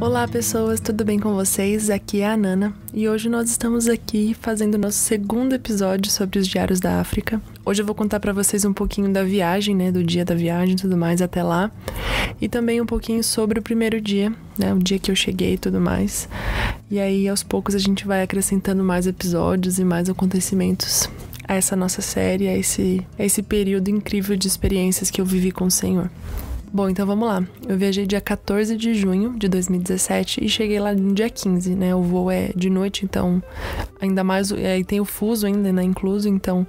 Olá pessoas, tudo bem com vocês? Aqui é a Nana e hoje nós estamos aqui fazendo nosso segundo episódio sobre os Diários da África. Hoje eu vou contar pra vocês um pouquinho da viagem, do dia da viagem e tudo mais até lá. E também um pouquinho sobre o primeiro dia, o dia que eu cheguei e tudo mais. E aí aos poucos a gente vai acrescentando mais episódios e mais acontecimentos a essa nossa série, a esse período incrível de experiências que eu vivi com o Senhor. Bom, então vamos lá. Eu viajei dia 14 de junho de 2017 e cheguei lá no dia 15, O voo é de noite, então ainda mais... Aí tem o fuso ainda, incluso, então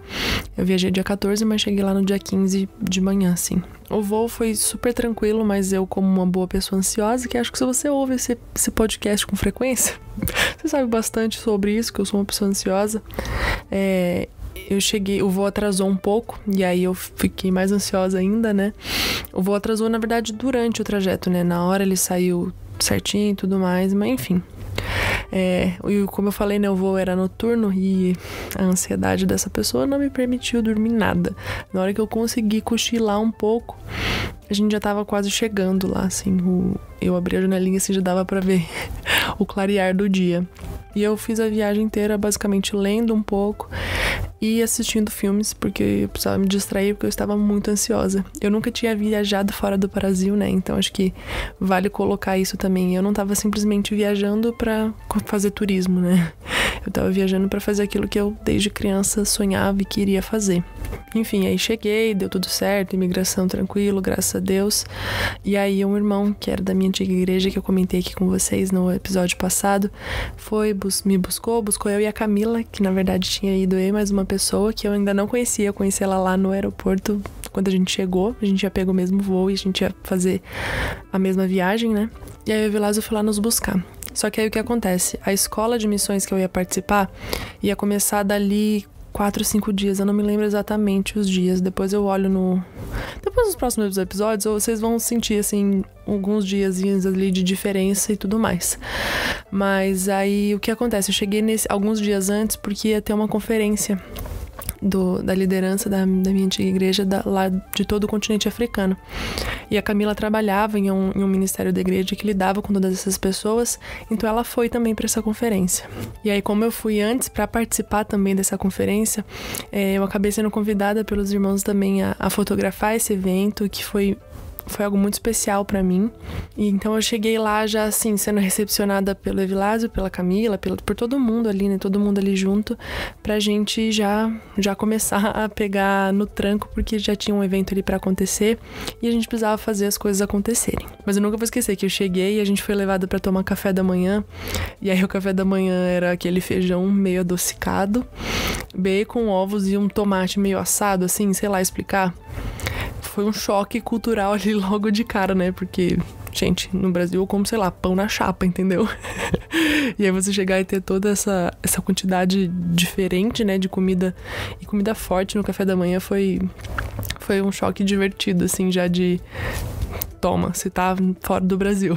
eu viajei dia 14, mas cheguei lá no dia 15 de manhã, assim. O voo foi super tranquilo, mas eu, como uma boa pessoa ansiosa, que acho que se você ouve esse podcast com frequência, você sabe bastante sobre isso, que eu sou uma pessoa ansiosa. Eu cheguei, o voo atrasou um pouco, e aí eu fiquei mais ansiosa ainda, O voo atrasou, na verdade, durante o trajeto, Na hora ele saiu certinho e tudo mais, mas enfim. E como eu falei, o voo era noturno e a ansiedade dessa pessoa não me permitiu dormir nada. Na hora que eu consegui cochilar um pouco, a gente já tava quase chegando lá, assim. Eu abri a janelinha, assim, já dava pra ver o clarear do dia. E eu fiz a viagem inteira basicamente lendo um pouco e assistindo filmes, porque eu precisava me distrair, porque eu estava muito ansiosa. Eu nunca tinha viajado fora do Brasil, Então acho que vale colocar isso também. Eu não estava simplesmente viajando para fazer turismo, Eu estava viajando para fazer aquilo que eu desde criança sonhava e queria fazer. Enfim, aí cheguei, deu tudo certo, imigração tranquilo, graças a Deus. E aí um irmão, que era da minha antiga igreja, que eu comentei aqui com vocês no episódio passado, me buscou eu e a Camila, que na verdade tinha ido eu e mais uma pessoa que eu ainda não conhecia. Eu conheci ela lá no aeroporto quando a gente chegou. A gente ia pegar o mesmo voo e a gente ia fazer a mesma viagem, E aí o Vilásio foi lá nos buscar. Só que aí o que acontece? A escola de missões que eu ia participar ia começar dali 4, 5 dias, eu não me lembro exatamente os dias. Depois eu olho Depois nos próximos episódios, vocês vão sentir, assim, alguns diazinhos ali de diferença e tudo mais. Mas aí, o que acontece? Eu cheguei alguns dias antes porque ia ter uma conferência da liderança da minha antiga igreja lá de todo o continente africano. E a Camila trabalhava em um ministério da igreja que lidava com todas essas pessoas, então ela foi também para essa conferência. E aí, como eu fui antes para participar também dessa conferência, eu acabei sendo convidada pelos irmãos também a fotografar esse evento, que foi algo muito especial pra mim. E então eu cheguei lá já, assim, sendo recepcionada pelo Evilásio, pela Camila, por todo mundo ali, Todo mundo ali junto, pra gente já começar a pegar no tranco, porque já tinha um evento ali pra acontecer e a gente precisava fazer as coisas acontecerem. Mas eu nunca vou esquecer que eu cheguei e a gente foi levado pra tomar café da manhã. E aí o café da manhã era aquele feijão meio adocicado, bacon, ovos e um tomate meio assado, assim, sei lá explicar. Foi um choque cultural ali logo de cara, Porque, gente, no Brasil eu como, sei lá, pão na chapa, entendeu? E aí você chegar e ter toda essa quantidade diferente, de comida, e comida forte no café da manhã foi um choque divertido, assim, já de... Toma, você tá fora do Brasil.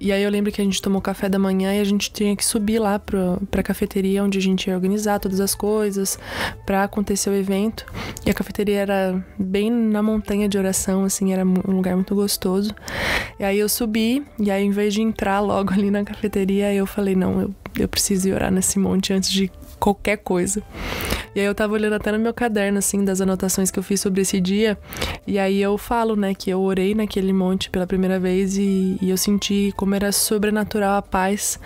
E aí eu lembro que a gente tomou café da manhã e a gente tinha que subir lá pra cafeteria onde a gente ia organizar todas as coisas pra acontecer o evento. E a cafeteria era bem na montanha de oração, assim, era um lugar muito gostoso. E aí eu subi, e aí em vez de entrar logo ali na cafeteria, eu falei, não, eu preciso ir orar nesse monte antes de qualquer coisa. E aí eu tava olhando até no meu caderno, assim, das anotações que eu fiz sobre esse dia. E aí eu falo, que eu orei naquele monte pela primeira vez e eu senti como era sobrenatural a paz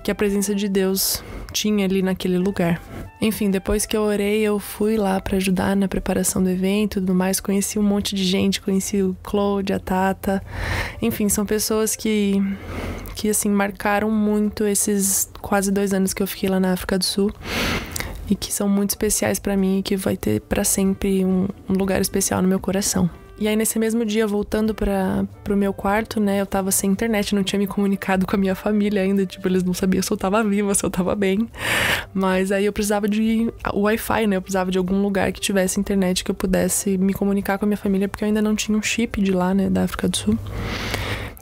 que a presença de Deus tinha ali naquele lugar. Enfim, depois que eu orei, eu fui lá pra ajudar na preparação do evento e tudo mais. Conheci um monte de gente, conheci o Claude, a Tata. Enfim, são pessoas que assim, marcaram muito esses quase 2 anos que eu fiquei lá na África do Sul. E que são muito especiais pra mim e que vai ter pra sempre um lugar especial no meu coração. E aí nesse mesmo dia, voltando pro meu quarto, eu tava sem internet, não tinha me comunicado com a minha família ainda, eles não sabiam se eu tava viva, se eu tava bem. Mas aí eu precisava de Wi-Fi, eu precisava de algum lugar que tivesse internet que eu pudesse me comunicar com a minha família, porque eu ainda não tinha um chip de lá, da África do Sul.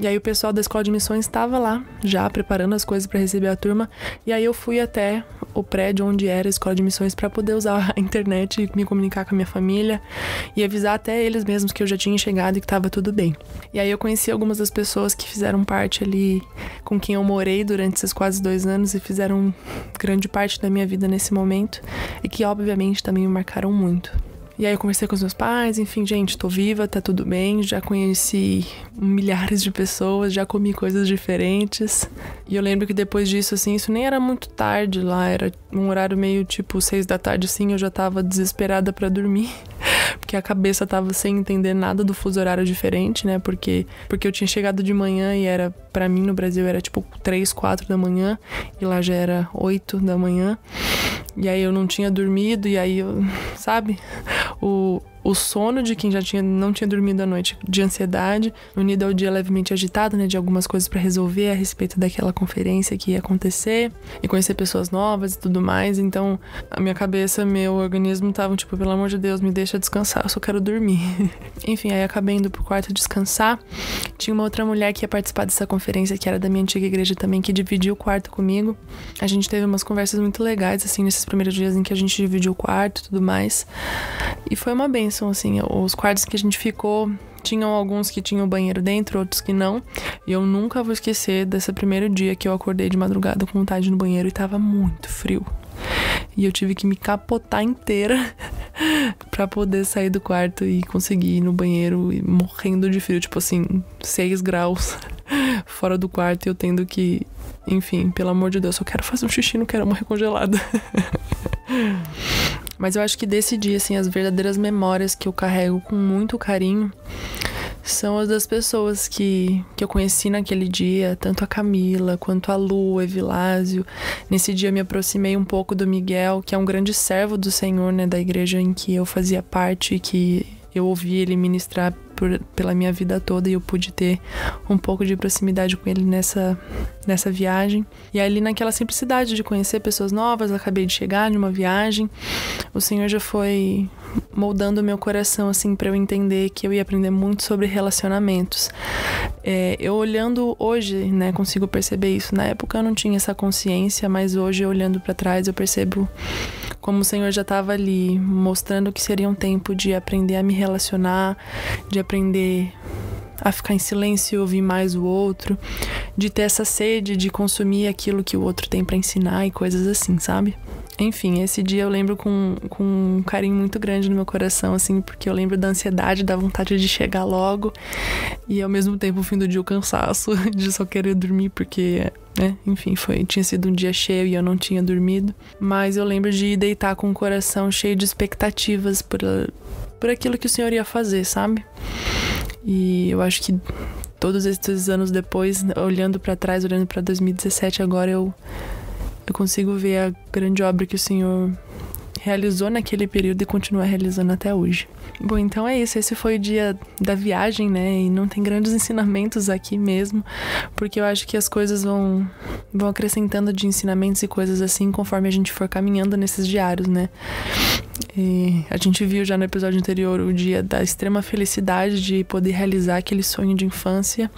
E aí o pessoal da escola de missões estava lá, já preparando as coisas para receber a turma. E aí eu fui até o prédio onde era a escola de missões para poder usar a internet e me comunicar com a minha família e avisar até eles mesmos que eu já tinha chegado e que estava tudo bem. E aí eu conheci algumas das pessoas que fizeram parte ali, com quem eu morei durante esses quase 2 anos e fizeram grande parte da minha vida nesse momento e que obviamente também me marcaram muito. E aí eu conversei com os meus pais, enfim, gente, tô viva, tá tudo bem, já conheci milhares de pessoas, já comi coisas diferentes. E eu lembro que depois disso, assim, isso nem era muito tarde lá, era um horário meio tipo 6 da tarde, assim, eu já tava desesperada pra dormir. Porque a cabeça tava sem entender nada do fuso horário diferente, né? Porque eu tinha chegado de manhã e era, pra mim no Brasil, era tipo 3, 4 da manhã. E lá já era 8 da manhã. E aí eu não tinha dormido, e aí eu, sabe? O sono de quem já não tinha dormido à noite, de ansiedade, unido ao dia levemente agitado, né, de algumas coisas para resolver a respeito daquela conferência que ia acontecer e conhecer pessoas novas e tudo mais. Então, a minha cabeça, meu organismo estavam tipo, pelo amor de Deus, me deixa descansar, eu só quero dormir. Enfim, aí acabei indo pro quarto descansar. Tinha uma outra mulher que ia participar dessa conferência, que era da minha antiga igreja também, que dividiu o quarto comigo. A gente teve umas conversas muito legais, assim, nesses primeiros dias em que a gente dividiu o quarto e tudo mais. E foi uma bênção, assim, os quartos que a gente ficou, tinham alguns que tinham banheiro dentro, outros que não. E eu nunca vou esquecer desse primeiro dia que eu acordei de madrugada com vontade no banheiro e tava muito frio. E eu tive que me capotar inteira pra poder sair do quarto e conseguir ir no banheiro e morrendo de frio, tipo assim, 6 graus fora do quarto e eu tendo que, enfim, pelo amor de Deus, eu quero fazer um xixi, não quero morrer congelada. Mas eu acho que desse dia, assim, as verdadeiras memórias que eu carrego com muito carinho são as das pessoas que eu conheci naquele dia, tanto a Camila quanto a Lu, o Evilásio. Nesse dia eu me aproximei um pouco do Miguel, que é um grande servo do Senhor, né, da igreja em que eu fazia parte e que eu ouvi ele ministrar pela minha vida toda e eu pude ter um pouco de proximidade com ele nessa viagem. E ali naquela simplicidade de conhecer pessoas novas, acabei de chegar de uma viagem, o Senhor já foi moldando o meu coração, assim, para eu entender que eu ia aprender muito sobre relacionamentos. Eu olhando hoje, né, consigo perceber isso. Na época eu não tinha essa consciência, mas hoje, olhando para trás, eu percebo como o Senhor já estava ali, mostrando que seria um tempo de aprender a me relacionar, de aprender a ficar em silêncio e ouvir mais o outro, de ter essa sede de consumir aquilo que o outro tem para ensinar e coisas assim, sabe? Enfim, esse dia eu lembro com um carinho muito grande no meu coração, assim, porque eu lembro da ansiedade, da vontade de chegar logo e ao mesmo tempo o fim do dia o cansaço de só querer dormir porque, né, enfim, tinha sido um dia cheio e eu não tinha dormido. Mas eu lembro de deitar com o coração cheio de expectativas por aquilo que o Senhor ia fazer, sabe? E eu acho que todos esses anos depois, olhando pra trás, olhando pra 2017 agora, eu consigo ver a grande obra que o Senhor realizou naquele período e continua realizando até hoje. Bom, então é isso. Esse foi o dia da viagem, né? E não tem grandes ensinamentos aqui mesmo, porque eu acho que as coisas vão acrescentando de ensinamentos e coisas assim conforme a gente for caminhando nesses diários, né? E a gente viu já no episódio anterior o dia da extrema felicidade de poder realizar aquele sonho de infância.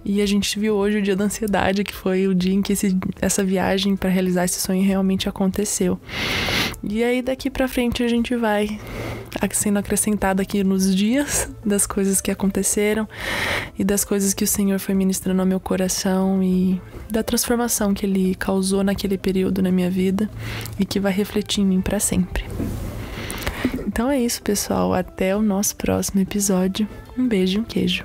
E a gente viu hoje o dia da ansiedade, que foi o dia em que essa viagem para realizar esse sonho realmente aconteceu. E aí daqui pra frente a gente vai sendo acrescentado aqui nos dias das coisas que aconteceram e das coisas que o Senhor foi ministrando ao meu coração e da transformação que Ele causou naquele período na minha vida e que vai refletir em mim pra sempre. Então é isso, pessoal. Até o nosso próximo episódio. Um beijo e um queijo.